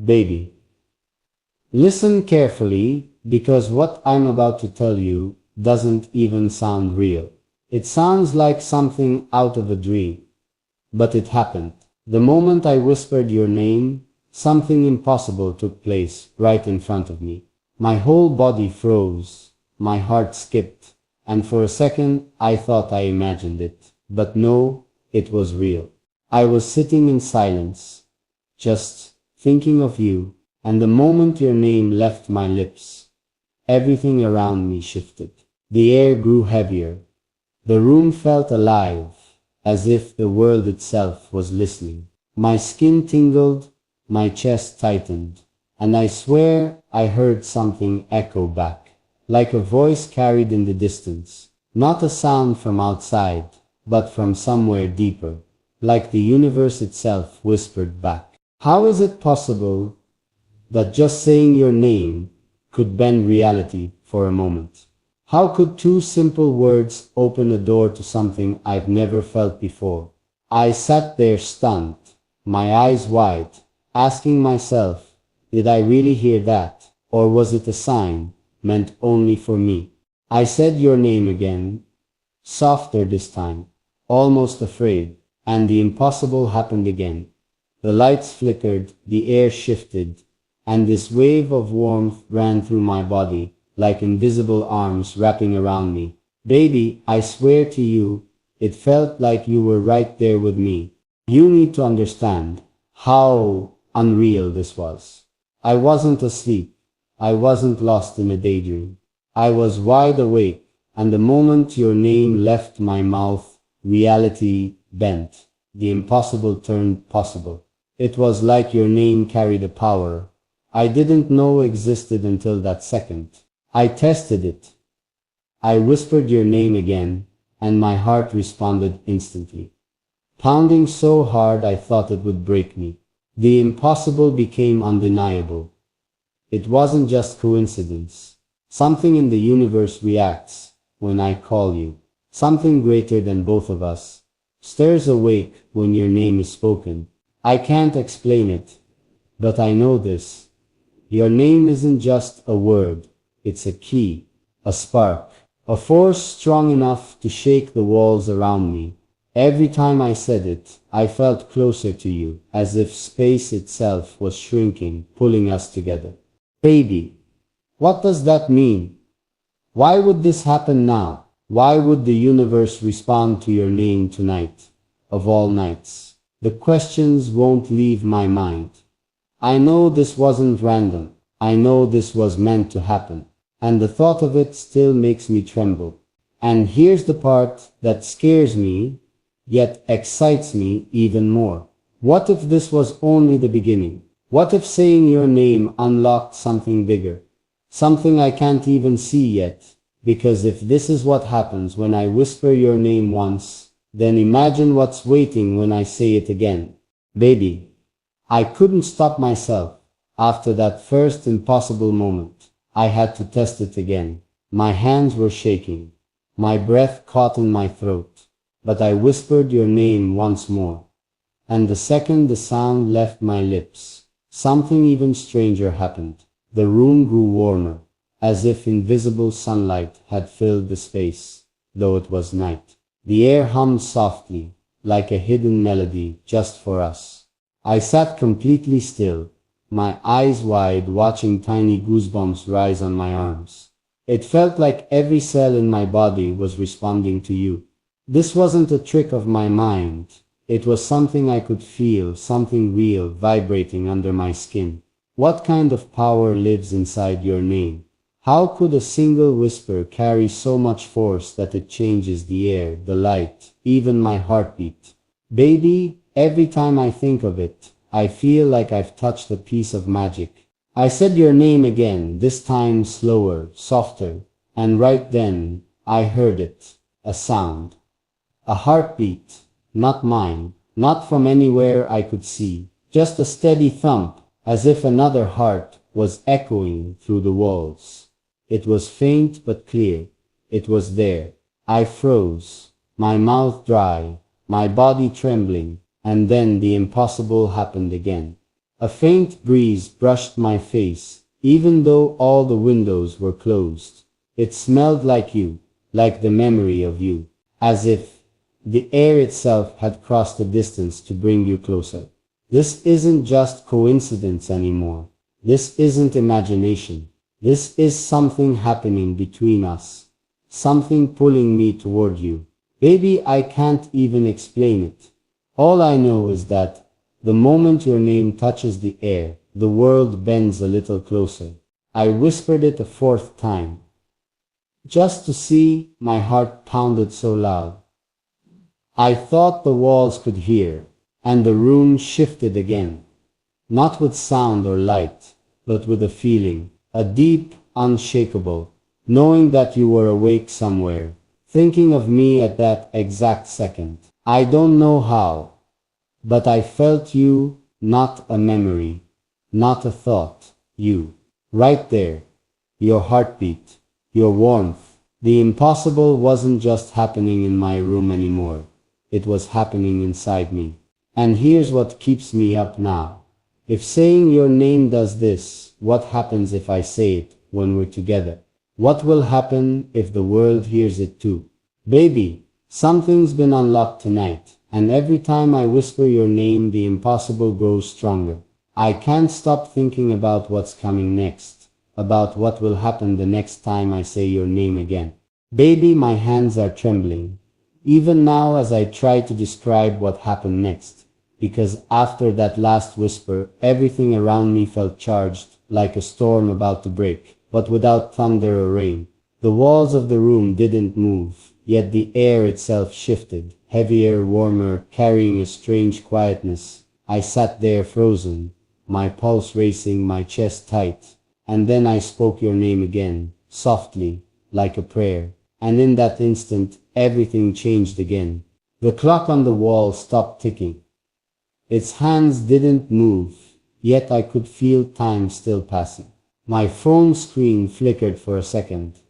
Baby, listen carefully because what I'm about to tell you doesn't even sound real. It sounds like something out of a dream, but it happened. The moment I whispered your name, something impossible took place right in front of me. My whole body froze, my heart skipped, and for a second I thought I imagined it. But no, it was real. I was sitting in silence, just thinking of you, and the moment your name left my lips, everything around me shifted. The air grew heavier. The room felt alive, as if the world itself was listening. My skin tingled, my chest tightened, and I swear I heard something echo back, like a voice carried in the distance. Not a sound from outside, but from somewhere deeper, like the universe itself whispered back. How is it possible that just saying your name could bend reality for a moment? How could two simple words open a door to something I've never felt before? I sat there stunned, my eyes wide, asking myself, did I really hear that, or was it a sign meant only for me? I said your name again, softer this time, almost afraid, and the impossible happened again. The lights flickered, the air shifted, and this wave of warmth ran through my body, like invisible arms wrapping around me. Baby, I swear to you, it felt like you were right there with me. You need to understand how unreal this was. I wasn't asleep. I wasn't lost in a daydream. I was wide awake, and the moment your name left my mouth, reality bent. The impossible turned possible. It was like your name carried a power I didn't know existed until that second. I tested it. I whispered your name again, and my heart responded instantly, pounding so hard I thought it would break me. The impossible became undeniable. It wasn't just coincidence. Something in the universe reacts when I call you. Something greater than both of us stirs awake when your name is spoken. I can't explain it, but I know this. Your name isn't just a word. It's a key, a spark, a force strong enough to shake the walls around me. Every time I said it, I felt closer to you, as if space itself was shrinking, pulling us together. Baby, what does that mean? Why would this happen now? Why would the universe respond to your name tonight, of all nights? The questions won't leave my mind. I know this wasn't random. I know this was meant to happen. And the thought of it still makes me tremble. And here's the part that scares me, yet excites me even more. What if this was only the beginning? What if saying your name unlocked something bigger? Something I can't even see yet. Because if this is what happens when I whisper your name once, then imagine what's waiting when I say it again. Baby, I couldn't stop myself. After that first impossible moment, I had to test it again. My hands were shaking. My breath caught in my throat. But I whispered your name once more. And the second the sound left my lips, something even stranger happened. The room grew warmer, as if invisible sunlight had filled the space, though it was night. The air hummed softly, like a hidden melody just for us. I sat completely still, my eyes wide, watching tiny goosebumps rise on my arms. It felt like every cell in my body was responding to you. This wasn't a trick of my mind. It was something I could feel, something real vibrating under my skin. What kind of power lives inside your name? How could a single whisper carry so much force that it changes the air, the light, even my heartbeat? Baby, every time I think of it, I feel like I've touched a piece of magic. I said your name again, this time slower, softer, and right then, I heard it. A sound. A heartbeat. Not mine. Not from anywhere I could see. Just a steady thump, as if another heart was echoing through the walls. It was faint but clear. It was there. I froze, my mouth dry, my body trembling, and then the impossible happened again. A faint breeze brushed my face, even though all the windows were closed. It smelled like you, like the memory of you, as if the air itself had crossed a distance to bring you closer. This isn't just coincidence anymore. This isn't imagination. This is something happening between us. Something pulling me toward you. Baby, I can't even explain it. All I know is that the moment your name touches the air, the world bends a little closer. I whispered it a fourth time. Just to see, my heart pounded so loud. I thought the walls could hear, and the room shifted again. Not with sound or light, but with a feeling, a deep, unshakable, knowing that you were awake somewhere, thinking of me at that exact second. I don't know how, but I felt you, not a memory, not a thought, you, right there, your heartbeat, your warmth. The impossible wasn't just happening in my room anymore. It was happening inside me. And here's what keeps me up now. If saying your name does this, what happens if I say it when we're together? What will happen if the world hears it too? Baby, something's been unlocked tonight, and every time I whisper your name, the impossible grows stronger. I can't stop thinking about what's coming next, about what will happen the next time I say your name again. Baby, my hands are trembling, even now as I try to describe what happened next, because after that last whisper, everything around me felt charged, like a storm about to break, but without thunder or rain. The walls of the room didn't move, yet the air itself shifted, heavier, warmer, carrying a strange quietness. I sat there frozen, my pulse racing, my chest tight, and then I spoke your name again, softly, like a prayer. And in that instant, everything changed again. The clock on the wall stopped ticking. Its hands didn't move, yet I could feel time still passing. My phone screen flickered for a second,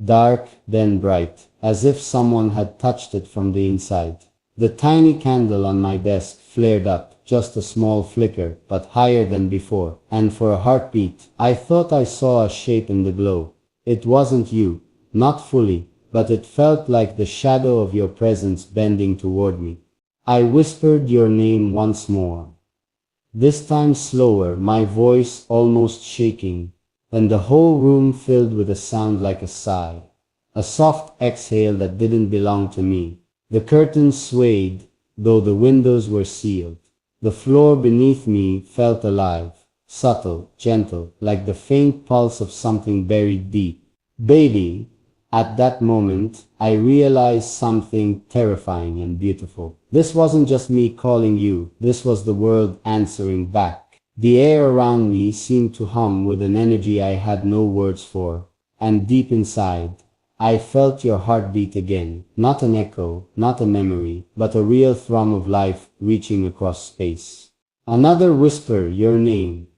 dark, then bright, as if someone had touched it from the inside. The tiny candle on my desk flared up, just a small flicker, but higher than before, and for a heartbeat, I thought I saw a shape in the glow. It wasn't you, not fully, but it felt like the shadow of your presence bending toward me. I whispered your name once more, this time slower, my voice almost shaking, and the whole room filled with a sound like a sigh, a soft exhale that didn't belong to me. The curtains swayed, though the windows were sealed. The floor beneath me felt alive, subtle, gentle, like the faint pulse of something buried deep. Baby, at that moment, I realized something terrifying and beautiful. This wasn't just me calling you, this was the world answering back. The air around me seemed to hum with an energy I had no words for, and deep inside, I felt your heartbeat again, not an echo, not a memory, but a real thrum of life reaching across space. Another whisper, your name,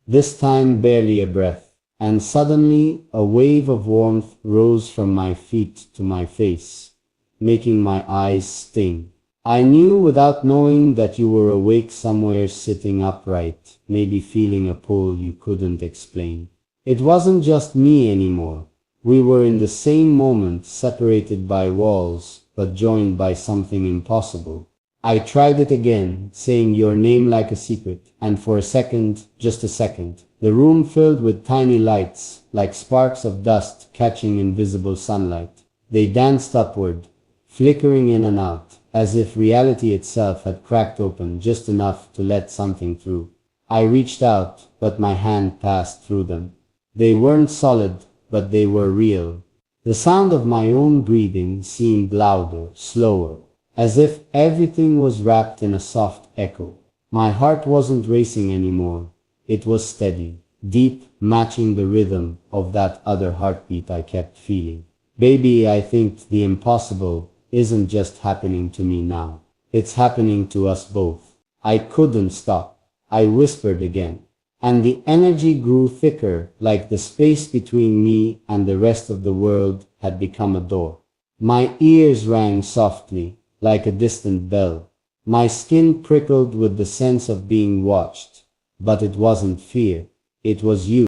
this time barely a breath. And suddenly, a wave of warmth rose from my feet to my face, making my eyes sting. I knew without knowing that you were awake somewhere sitting upright, maybe feeling a pull you couldn't explain. It wasn't just me anymore. We were in the same moment, separated by walls, but joined by something impossible. I tried it again, saying your name like a secret, and for a second, just a second, the room filled with tiny lights, like sparks of dust catching invisible sunlight. They danced upward, flickering in and out, as if reality itself had cracked open just enough to let something through. I reached out, but my hand passed through them. They weren't solid, but they were real. The sound of my own breathing seemed louder, slower, as if everything was wrapped in a soft echo. My heart wasn't racing anymore. It was steady, deep, matching the rhythm of that other heartbeat I kept feeling. Baby, I think the impossible isn't just happening to me now. It's happening to us both. I couldn't stop. I whispered again. And the energy grew thicker, like the space between me and the rest of the world had become a door. My ears rang softly, like a distant bell. My skin prickled with the sense of being watched. but it wasn't fear. It was you.